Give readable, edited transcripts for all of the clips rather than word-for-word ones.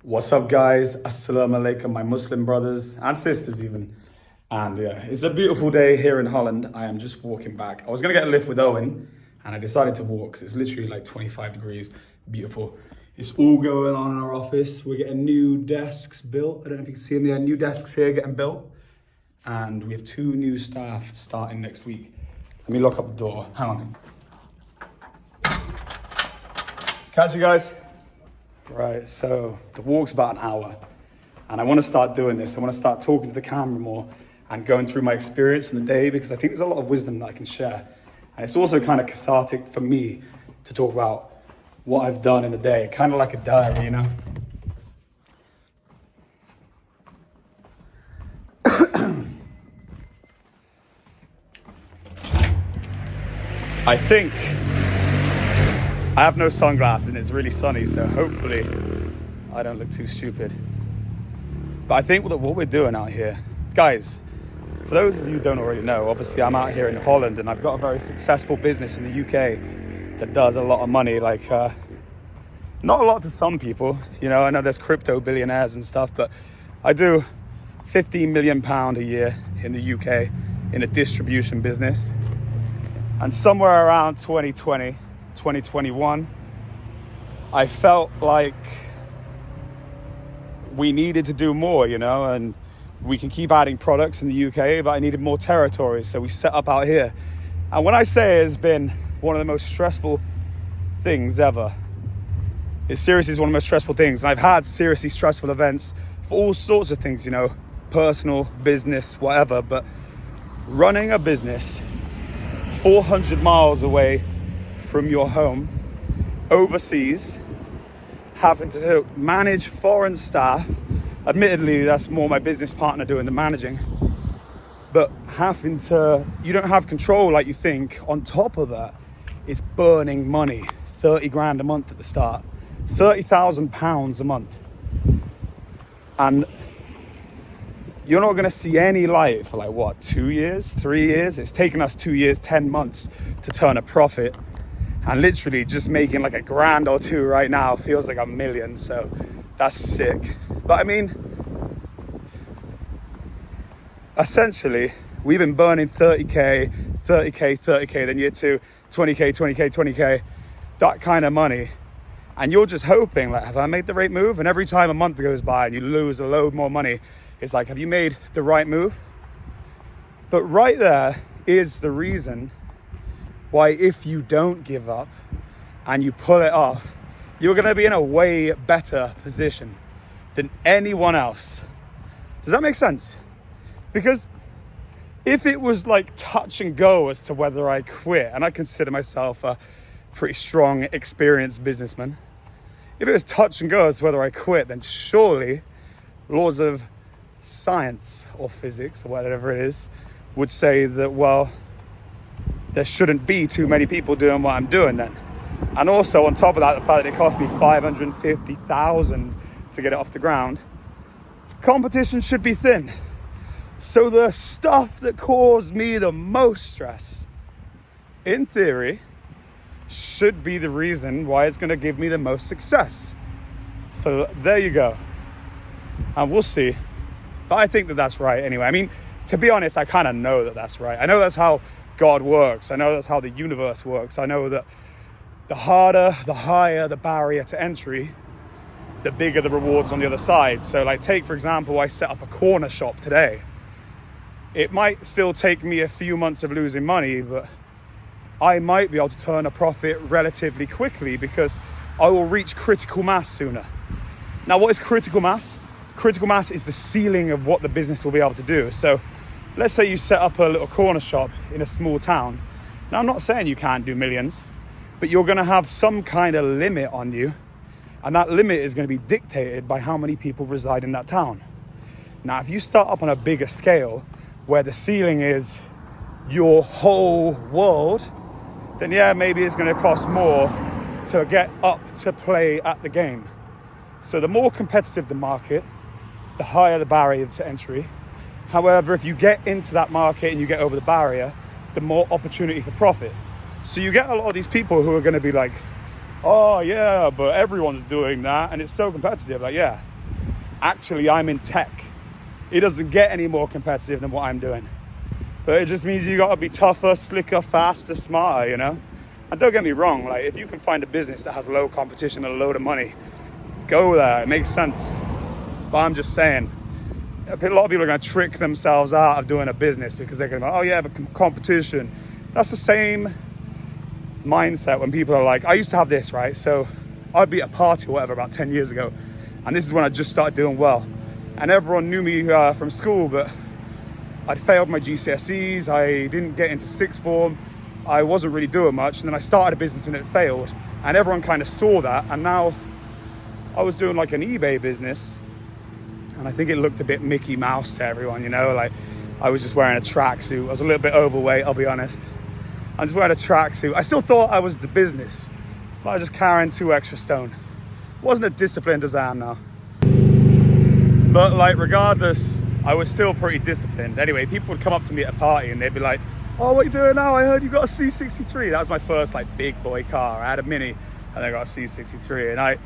What's up, guys? Assalamu alaikum, my Muslim brothers and sisters, even. And yeah, it's a beautiful day here in Holland. I am just walking back. I was gonna get a lift with Owen, and I decided to walk because it's literally like 25 degrees. Beautiful. It's all going on in our office. We're getting new desks built. I don't know if you can see them there. New desks here getting built, and we have 2 new staff starting next week. Let me lock up the door. Hang on. Catch you guys. Right, so the walk's about an hour, and I want to start doing this. I want to start talking to the camera more and going through my experience in the day, because I think there's a lot of wisdom that I can share. And it's also kind of cathartic for me to talk about what I've done in the day, kind of like a diary, you know? I think I have no sunglasses and it's really sunny, so hopefully I don't look too stupid. But I think what we're doing out here, guys, for those of you who don't already know, obviously I'm out here in Holland and I've got a very successful business in the UK that does a lot of money, like not a lot to some people, you know, I know there's crypto billionaires and stuff, but I do £15 million a year in the UK in a distribution business. And somewhere around 2020, 2021, I felt like we needed to do more, you know, and we can keep adding products in the UK, but I needed more territory, so we set up out here. And when I say it's been one of the most stressful things ever, it seriously is one of the most stressful things. And I've had seriously stressful events for all sorts of things, you know, personal, business, whatever, but running a business 400 miles away from your home, overseas, having to manage foreign staff. Admittedly, that's more my business partner doing the managing, but you don't have control like you think. On top of that, it's burning money, 30 grand a month at the start, £30,000 a month. And you're not gonna see any light for like what, 2 years, 3 years? It's taken us 2 years, 10 months to turn a profit. And literally just making like £1,000 or 2 right now feels like $1 million, so that's sick. But I mean, essentially, we've been burning 30K, then year 2, 20K, 20K, 20K, that kind of money. And you're just hoping, like, have I made the right move? And every time a month goes by and you lose a load more money, it's like, have you made the right move? But right there is the reason why, if you don't give up and you pull it off, you're gonna be in a way better position than anyone else. Does that make sense? Because if it was like touch and go as to whether I quit, and I consider myself a pretty strong, experienced businessman, if it was touch and go as to whether I quit, then surely laws of science or physics or whatever it is would say that, well, there shouldn't be too many people doing what I'm doing then. And also on top of that, the fact that it cost me 550,000 to get it off the ground, competition should be thin. So the stuff that caused me the most stress, in theory, should be the reason why it's gonna give me the most success. So there you go. And we'll see. But I think that that's right anyway. I mean, to be honest, I kind of know that that's right. I know that's how God works. I know that's how the universe works. I know that the harder, the higher the barrier to entry, the bigger the rewards on the other side. So like, take for example, I set up a corner shop today. It might still take me a few months of losing money, but I might be able to turn a profit relatively quickly because I will reach critical mass sooner. Now, what is critical mass? Critical mass is the ceiling of what the business will be able to do. So let's say you set up a little corner shop in a small town. Now, I'm not saying you can't do millions, but you're gonna have some kind of limit on you. And that limit is gonna be dictated by how many people reside in that town. Now, if you start up on a bigger scale where the ceiling is your whole world, then yeah, maybe it's gonna cost more to get up to play at the game. So the more competitive the market, the higher the barrier to entry. However, if you get into that market and you get over the barrier, the more opportunity for profit. So you get a lot of these people who are going to be like, oh yeah, but everyone's doing that and it's so competitive. Like, yeah, actually I'm in tech. It doesn't get any more competitive than what I'm doing. But it just means you gotta be tougher, slicker, faster, smarter, you know? And don't get me wrong, like if you can find a business that has low competition and a load of money, go there, it makes sense. But I'm just saying, a lot of people are gonna trick themselves out of doing a business because they're gonna go, oh yeah, but competition. That's the same mindset when people are like, I used to have this, right? So I'd be at a party or whatever about 10 years ago, and this is when I just started doing well. And everyone knew me from school, but I'd failed my GCSEs, I didn't get into sixth form, I wasn't really doing much, and then I started a business and it failed. And everyone kind of saw that, and now I was doing like an eBay business, and I think it looked a bit Mickey Mouse to everyone, you know, like I was just wearing a tracksuit. I was a little bit overweight, I'll be honest. I'm just wearing a tracksuit. I still thought I was the business, but I was just carrying 2 extra stone. Wasn't as disciplined as I am now. But like regardless, I was still pretty disciplined. Anyway, people would come up to me at a party and they'd be like, oh, what are you doing now? I heard you got a C63. That was my first like big boy car. I had a Mini and I got a C63. And I've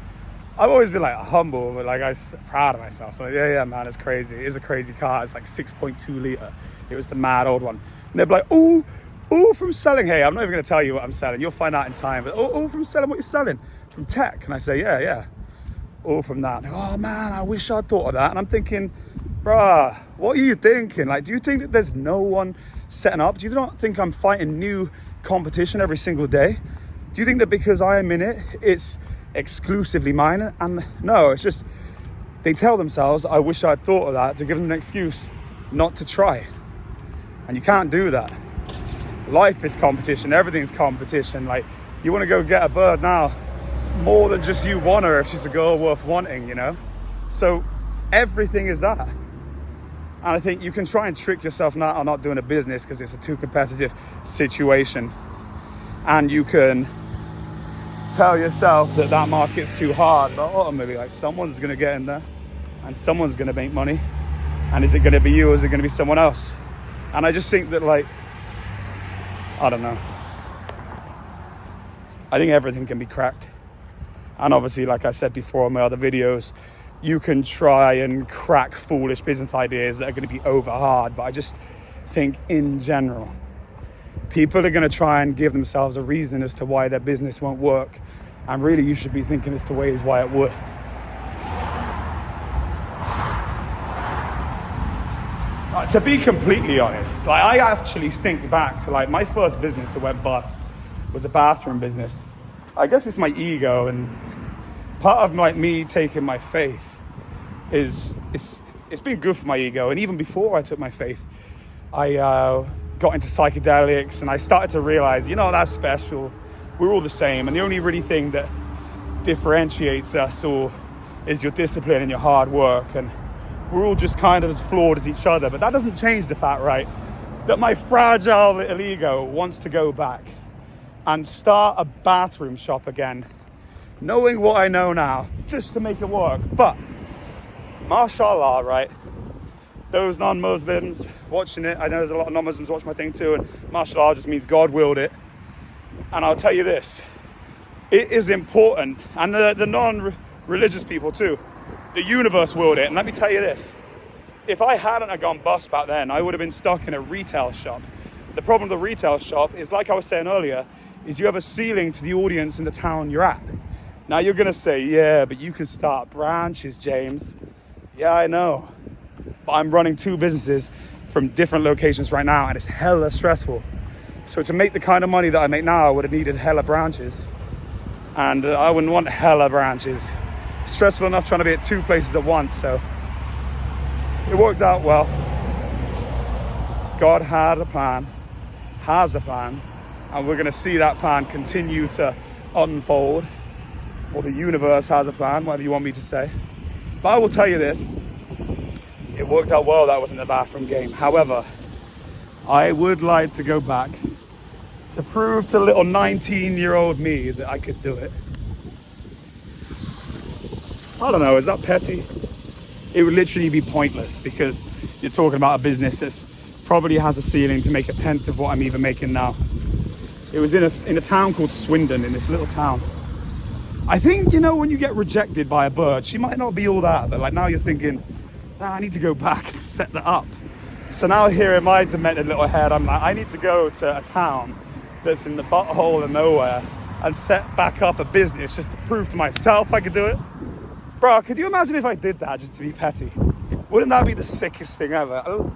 always been like humble, but like I was proud of myself. So yeah, man, it's crazy. It is a crazy car. It's like 6.2 litre. It was the mad old one. And they'd be like, oh, from selling. Hey, I'm not even gonna tell you what I'm selling. You'll find out in time. But from selling what you're selling? From tech. And I say, yeah. All from that. Like, oh man, I wish I'd thought of that. And I'm thinking, bruh, what are you thinking? Like, do you think that there's no one setting up? Do you not think I'm fighting new competition every single day? Do you think that because I am in it, it's exclusively mine? And no, it's just, they tell themselves, I wish I'd thought of that, to give them an excuse not to try. And you can't do that. Life is competition, everything's competition. Like, you want to go get a bird now, more than just you want her if she's a girl worth wanting, you know? So everything is that. And I think you can try and trick yourself now on not doing a business because it's a too competitive situation. And you can tell yourself that that market's too hard, but ultimately, like, someone's gonna get in there and someone's gonna make money. And is it gonna be you or is it gonna be someone else? And I just think that, like, I don't know. I think everything can be cracked. And obviously, like I said before in my other videos, you can try and crack foolish business ideas that are going to be over hard. But I just think in general, people are going to try and give themselves a reason as to why their business won't work. And really, you should be thinking as to ways why it would. To be completely honest, like, I actually think back to like my first business that went bust was a bathroom business. I guess it's my ego, and part of like me taking my faith is it's been good for my ego. And even before I took my faith, I got into psychedelics and I started to realize, you know, that's special. We're all the same, and the only really thing that differentiates us all is your discipline and your hard work, and we're all just kind of as flawed as each other. But that doesn't change the fact, right, that my fragile little ego wants to go back and start a bathroom shop again, knowing what I know now, just to make it work. But mashallah, right, those non-Muslims watching it, I know there's a lot of non-Muslims watching my thing too, and mashallah just means God willed it. And I'll tell you this, it is important, and the non-religious people too, the universe willed it. And let me tell you this, if I hadn't have gone bust back then, I would have been stuck in a retail shop. The problem with the retail shop is, like I was saying earlier, is you have a ceiling to the audience in the town you're at. Now you're gonna say, yeah, but you can start branches, James. Yeah, I know, but I'm running 2 businesses from different locations right now, and it's hella stressful. So to make the kind of money that I make now, I would have needed hella branches, and I wouldn't want hella branches. It's stressful enough trying to be at 2 places at once, so it worked out well. God had a plan, has a plan, and we're gonna see that plan continue to unfold, or the universe has a plan, whatever you want me to say. But I will tell you this, it worked out well that I was in the bathroom game. However, I would like to go back to prove to little 19-year-old me that I could do it. I don't know, is that petty? It would literally be pointless, because you're talking about a business that's probably has a ceiling to make 1/10 of what I'm even making now. It was in a town called Swindon, in this little town. I think, you know, when you get rejected by a bird, she might not be all that, but like now you're thinking, I need to go back and set that up. So now here in my demented little head, I'm like, I need to go to a town that's in the butthole of nowhere and set back up a business just to prove to myself I could do it. Bro, could you imagine if I did that just to be petty? Wouldn't that be the sickest thing ever? Oh,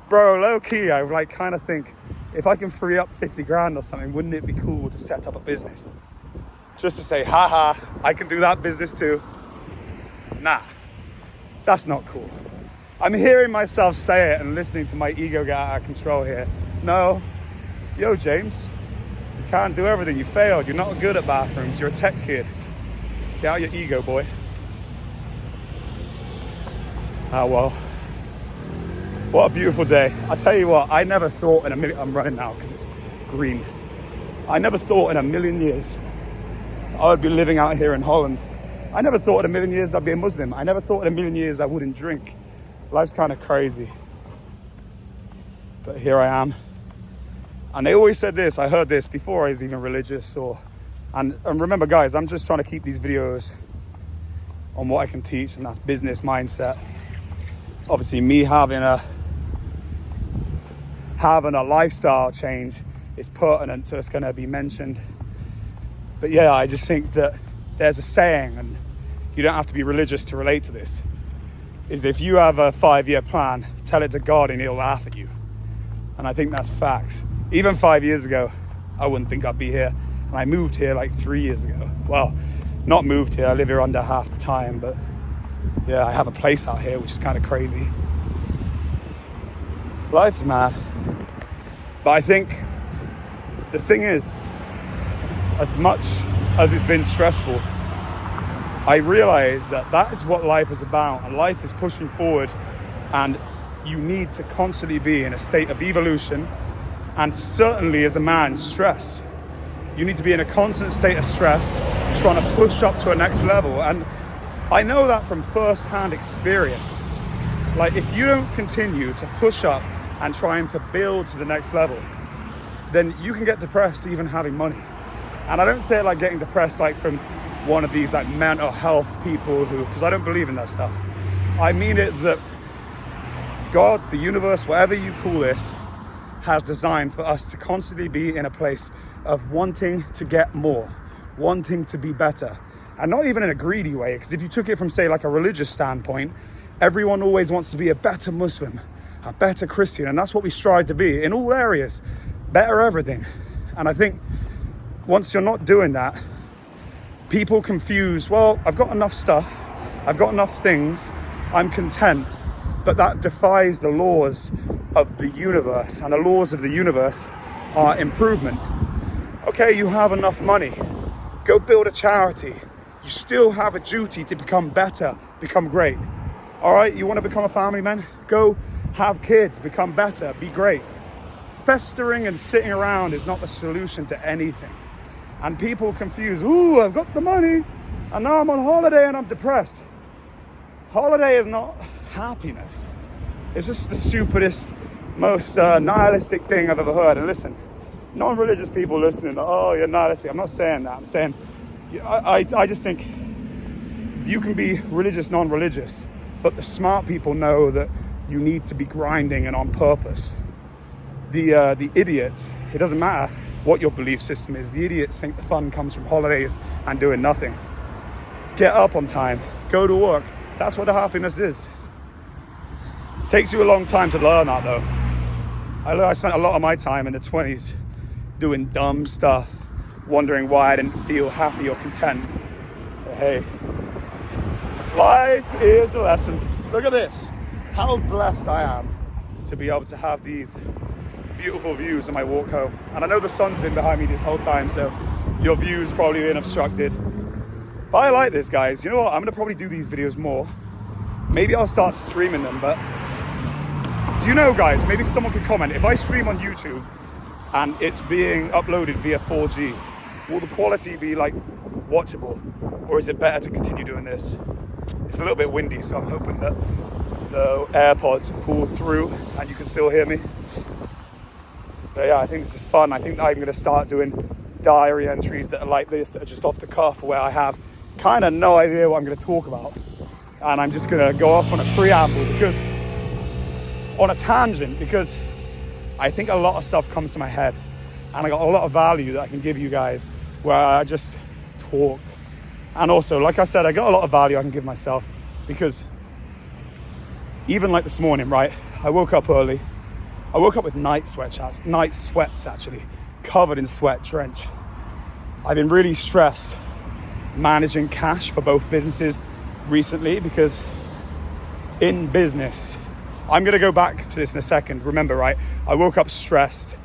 bro, low key, I like kind of think if I can free up 50 grand or something, wouldn't it be cool to set up a business? Just to say, haha, I can do that business too. Nah, that's not cool. I'm hearing myself say it and listening to my ego get out of control here. No, yo, James, you can't do everything. You failed. You're not good at bathrooms. You're a tech kid. Get out your ego, boy. Ah, well, what a beautiful day. I tell you what, I never thought in a million, I'm running now because it's green. I never thought in a million years I would be living out here in Holland. I never thought in a million years I'd be a Muslim. I never thought in a million years I wouldn't drink. Life's kind of crazy. But here I am. And they always said this, I heard this before I was even religious and remember guys, I'm just trying to keep these videos on what I can teach, and that's business mindset. Obviously me having a lifestyle change is pertinent, so it's going to be mentioned. But yeah, I just think that there's a saying, and you don't have to be religious to relate to this, is if you have a 5-year plan, tell it to God and he'll laugh at you. And I think that's facts. Even 5 years ago, I wouldn't think I'd be here. And I moved here like 3 years ago. Well, not moved here, I live here under half the time, but yeah, I have a place out here, which is kind of crazy. Life's mad. But I think the thing is, as much as it's been stressful, I realize that is what life is about, and life is pushing forward, and you need to constantly be in a state of evolution, and certainly as a man, stress. You need to be in a constant state of stress, trying to push up to a next level. And I know that from first-hand experience. Like, if you don't continue to push up and trying to build to the next level, then you can get depressed even having money. And I don't say it like getting depressed like from one of these like mental health people who, because I don't believe in that stuff. I mean it that God, the universe, whatever you call this, has designed for us to constantly be in a place of wanting to get more, wanting to be better. And not even in a greedy way, because if you took it from say like a religious standpoint, everyone always wants to be a better Muslim, a better Christian, and that's what we strive to be in all areas, better everything. And I think once you're not doing that, people confuse, well, I've got enough stuff, I've got enough things, I'm content, but that defies the laws of the universe, and the laws of the universe are improvement. Okay, you have enough money, go build a charity. You still have a duty to become better, become great. All right, you want to become a family man? Go have kids, become better, be great. Festering and sitting around is not the solution to anything. And people confuse, ooh, I've got the money, and now I'm on holiday and I'm depressed. Holiday is not happiness. It's just the stupidest, most nihilistic thing I've ever heard. And listen, non-religious people listening, oh, you're nihilistic. I'm not saying that. I'm saying, I just think you can be religious, non-religious, but the smart people know that you need to be grinding and on purpose. The idiots, it doesn't matter what your belief system is, the idiots think the fun comes from holidays and doing nothing. Get up on time, go to work. That's what the happiness is. Takes you a long time to learn that though. I spent a lot of my time in the 20s doing dumb stuff, wondering why I didn't feel happy or content. But hey, life is a lesson. Look at this, how blessed I am to be able to have these beautiful views on my walk home. And I know the sun's been behind me this whole time, so your view's probably been obstructed. But I like this, guys. You know what? I'm gonna probably do these videos more. Maybe I'll start streaming them, but do you know, guys, maybe someone could comment, if I stream on YouTube and it's being uploaded via 4G, will the quality be like watchable? Or is it better to continue doing this? It's a little bit windy, so I'm hoping that the AirPods pulled through and you can still hear me. But yeah, I think this is fun. I think I'm going to start doing diary entries that are like this, that are just off the cuff, where I have kind of no idea what I'm going to talk about. And I'm just going to go off on a preamble on a tangent, because I think a lot of stuff comes to my head. And I got a lot of value that I can give you guys where I just talk. And also, like I said, I got a lot of value I can give myself, because even like this morning, right? I woke up early. I woke up with night sweats actually, covered in sweat, drenched. I've been really stressed managing cash for both businesses recently, because in business, I'm going to go back to this in a second. Remember, right? I woke up stressed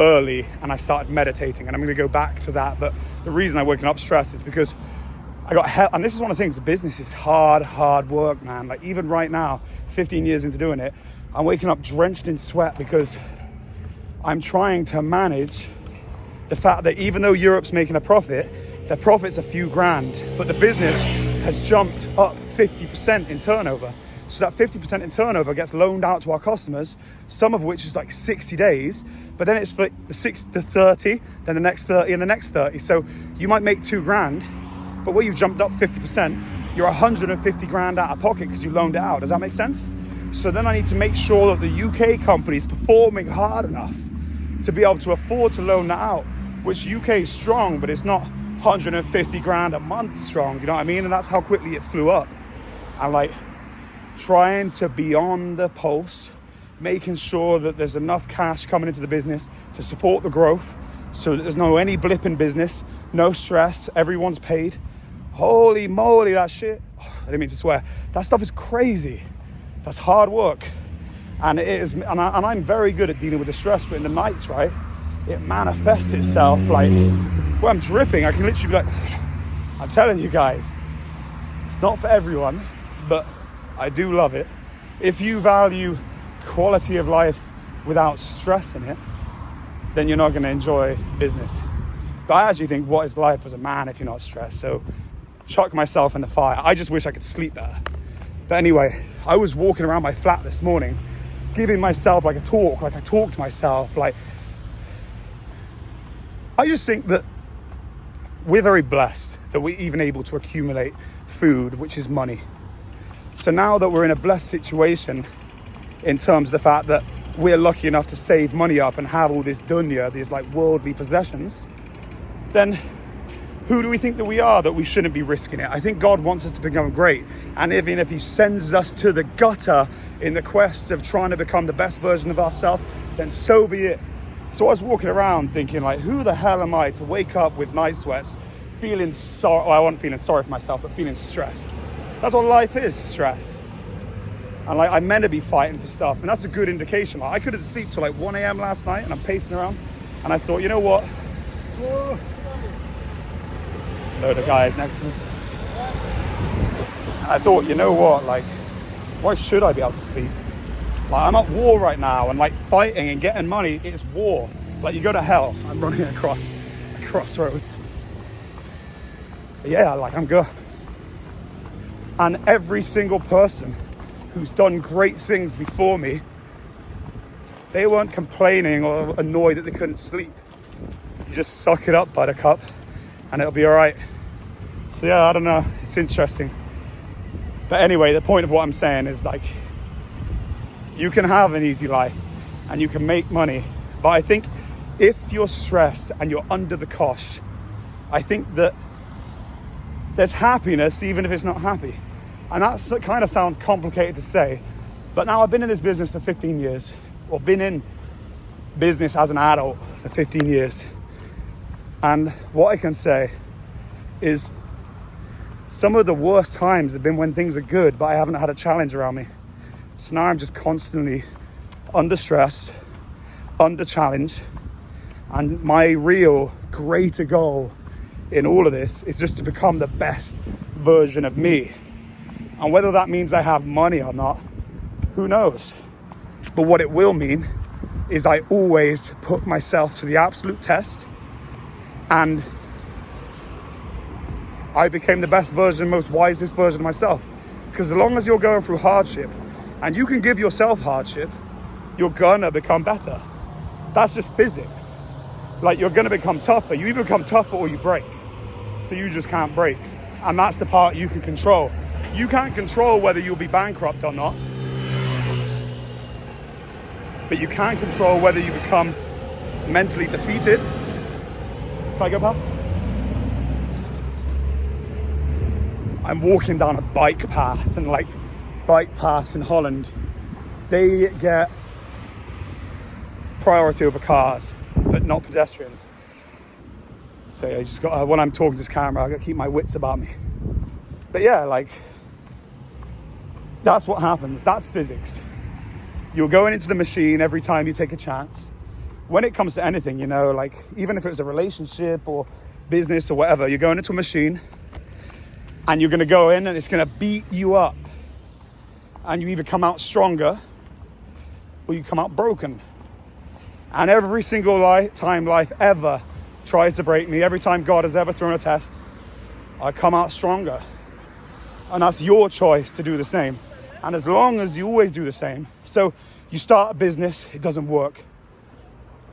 early and I started meditating, and I'm going to go back to that. But the reason I'm waking up stressed is because I got help. And this is one of the things, business is hard work, man. Like even right now, 15 years into doing it, I'm waking up drenched in sweat because I'm trying to manage the fact that even though Europe's making a profit, their profit's a few grand, but the business has jumped up 50% in turnover. So that 50% in turnover gets loaned out to our customers, some of which is like 60 days, but then it's for the 30, then the next 30 and the next 30. So you might make 2 grand, but where you've jumped up 50%, you're 150 grand out of pocket because you loaned it out. Does that make sense? So then I need to make sure that the UK company is performing hard enough to be able to afford to loan that out, which UK is strong, but it's not 150 grand a month strong, you know what I mean? And that's how quickly it flew up. And like trying to be on the pulse, making sure that there's enough cash coming into the business to support the growth, so that there's any blip in business, no stress, everyone's paid. Holy moly, that shit. I didn't mean to swear. That stuff is crazy. That's hard work. And it is, and I'm very good at dealing with the stress, but in the nights, right, it manifests itself like, where I'm dripping, I can literally be like, I'm telling you guys, it's not for everyone, but I do love it. If you value quality of life without stress in it, then you're not going to enjoy business. But I actually think, what is life as a man if you're not stressed? So chuck myself in the fire. I just wish I could sleep better. But anyway, I was walking around my flat this morning, giving myself like a talk, like I talk to myself. Like, I just think that we're very blessed that we're even able to accumulate food, which is money. So now that we're in a blessed situation in terms of the fact that we're lucky enough to save money up and have all this dunya, these like worldly possessions, then who do we think that we are that we shouldn't be risking it? I think God wants us to become great. And even if he sends us to the gutter in the quest of trying to become the best version of ourselves, then so be it. So I was walking around thinking like, who the hell am I to wake up with night sweats, feeling sorry, well, I wasn't feeling sorry for myself, but feeling stressed. That's what life is, stress. And like, I'm meant to be fighting for stuff, and that's a good indication. Like, I couldn't sleep till like 1 a.m. last night, and I'm pacing around, and I thought, you know what? Load of guys next to me. I thought, you know what? Like, why should I be able to sleep? Like, I'm at war right now, and like fighting and getting money, it's war. Like, you go to hell. I'm running across a crossroads. But yeah, like, I'm good. And every single person who's done great things before me, they weren't complaining or annoyed that they couldn't sleep. You just suck it up, buttercup, and it'll be all right. So yeah, I don't know, it's interesting. But anyway, the point of what I'm saying is, like, you can have an easy life and you can make money, but I think if you're stressed and you're under the cosh, I think that there's happiness even if it's not happy. And that kind of sounds complicated to say, but now I've been in this business for 15 years, or been in business as an adult for 15 years. And what I can say is some of the worst times have been when things are good, but I haven't had a challenge around me. So now I'm just constantly under stress, under challenge. And my real greater goal in all of this is just to become the best version of me. And whether that means I have money or not, who knows? But what it will mean is I always put myself to the absolute test, and I became the best version, most wisest version of myself. Because as long as you're going through hardship, and you can give yourself hardship, you're gonna become better. That's just physics. Like, you're gonna become tougher. You either become tougher or you break. So you just can't break. And that's the part you can control. You can't control whether you'll be bankrupt or not. But you can control whether you become mentally defeated. Can I go past? I'm walking down a bike path, and like bike paths in Holland, they get priority over cars, but not pedestrians. So I just got, when I'm talking to this camera, I got to keep my wits about me. But yeah, like, that's what happens. That's physics. You're going into the machine every time you take a chance. When it comes to anything, you know, like even if it was a relationship or business or whatever, you're going into a machine and you're going to go in and it's going to beat you up. And you either come out stronger or you come out broken. And every single time life ever tries to break me, every time God has ever thrown a test, I come out stronger. And that's your choice to do the same. And as long as you always do the same, so you start a business, it doesn't work.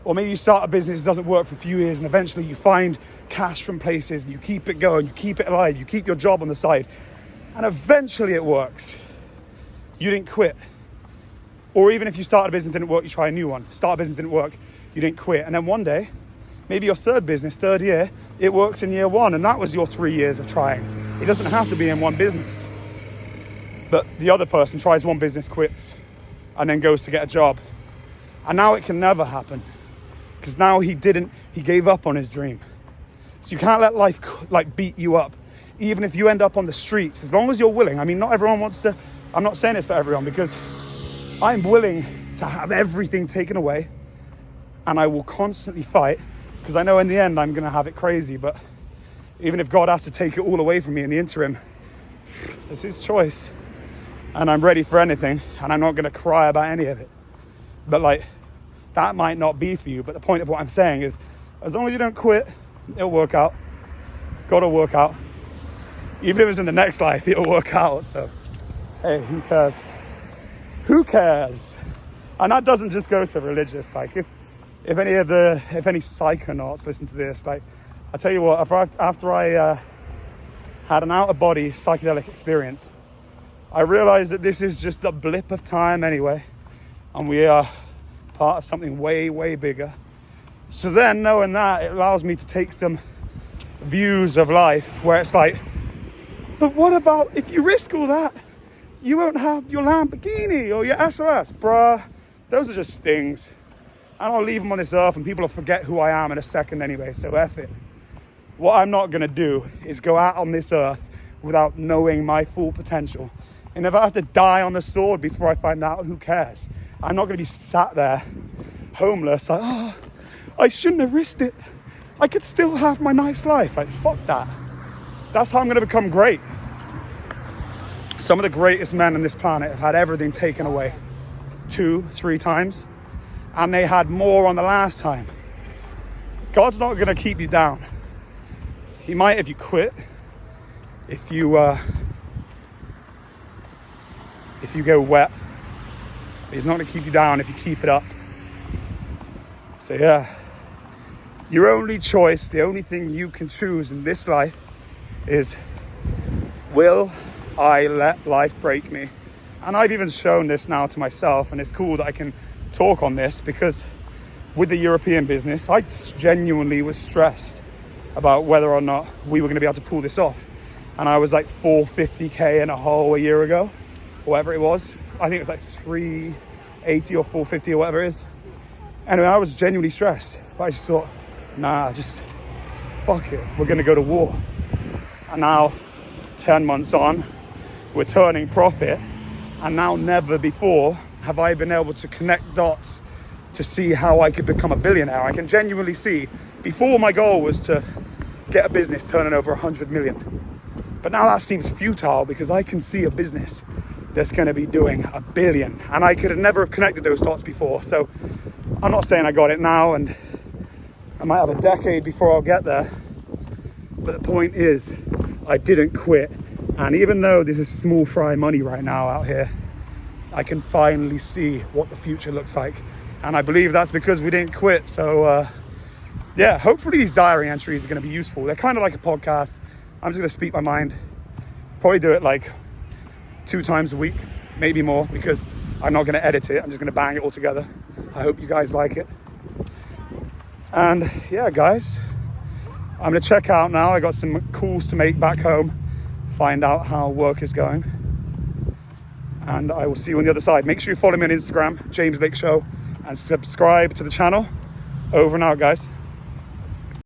Or maybe you start a business, it doesn't work for a few years, and eventually you find cash from places, and you keep it going, you keep it alive, you keep your job on the side, and eventually it works. You didn't quit. Or even if you start a business and it didn't work, you try a new one. Start a business, didn't work, you didn't quit. And then one day, maybe your third business, third year, it works in year one, and that was your 3 years of trying. It doesn't have to be in one business. But the other person tries one business, quits, and then goes to get a job. And now it can never happen. Because now he gave up on his dream. So you can't let life like beat you up. Even if you end up on the streets, as long as you're willing. I mean, not everyone wants to, I'm not saying it's for everyone, because I'm willing to have everything taken away. And I will constantly fight, because I know in the end I'm going to have it crazy. But even if God has to take it all away from me in the interim, it's his choice. And I'm ready for anything, and I'm not going to cry about any of it. But like, that might not be for you. But the point of what I'm saying is, as long as you don't quit, it'll work out. God will work out. Even if it's in the next life, it'll work out. So, hey, who cares? Who cares? And that doesn't just go to religious. Like, if any psychonauts listen to this, like, I tell you what, after I had an out-of-body psychedelic experience, I realized that this is just a blip of time anyway, and we are part of something way, way bigger. So then, knowing that, it allows me to take some views of life where it's like, but what about if you risk all that? You won't have your Lamborghini or your SLS, bruh. Those are just things. And I'll leave them on this earth and people will forget who I am in a second anyway, so F it. What I'm not gonna do is go out on this earth without knowing my full potential. And if I have to die on the sword before I find out, who cares? I'm not going to be sat there homeless like, oh, I shouldn't have risked it. I could still have my nice life. Like, fuck that. That's how I'm going to become great. Some of the greatest men on this planet have had everything taken away 2, 3 times, and they had more on the last time. God's not going to keep you down. He might if you quit, if you go wet. He's not going to keep you down if you keep it up. So yeah, your only choice, the only thing you can choose in this life is, will I let life break me? And I've even shown this now to myself, and it's cool that I can talk on this, because with the European business, I genuinely was stressed about whether or not we were going to be able to pull this off. And I was like 450k in a hole a year ago, whatever it was. I think it was like 380 or 450 or whatever it is. Anyway, I was genuinely stressed, but I just thought, nah, just fuck it. We're going to go to war. And now, 10 months on, we're turning profit. And now never before have I been able to connect dots to see how I could become a billionaire. I can genuinely see, before my goal was to get a business turning over 100 million. But now that seems futile, because I can see a business that's going to be doing 1 billion, and I could have never have connected those dots before. So I'm not saying I got it now, and I might have a decade before I'll get there, but the point is, I didn't quit. And even though this is small fry money right now out here, I can finally see what the future looks like, and I believe that's because we didn't quit. So yeah, hopefully these diary entries are going to be useful. They're kind of like a podcast. I'm just gonna speak my mind. Probably do it like 2 times a week, maybe more, because I'm not gonna edit it. I'm just gonna bang it all together. I hope you guys like it. And yeah, guys, I'm gonna check out now. I got some calls to make back home, find out how work is going. And I will see you on the other side. Make sure you follow me on Instagram, James Lake Show, and subscribe to the channel. Over and out, guys.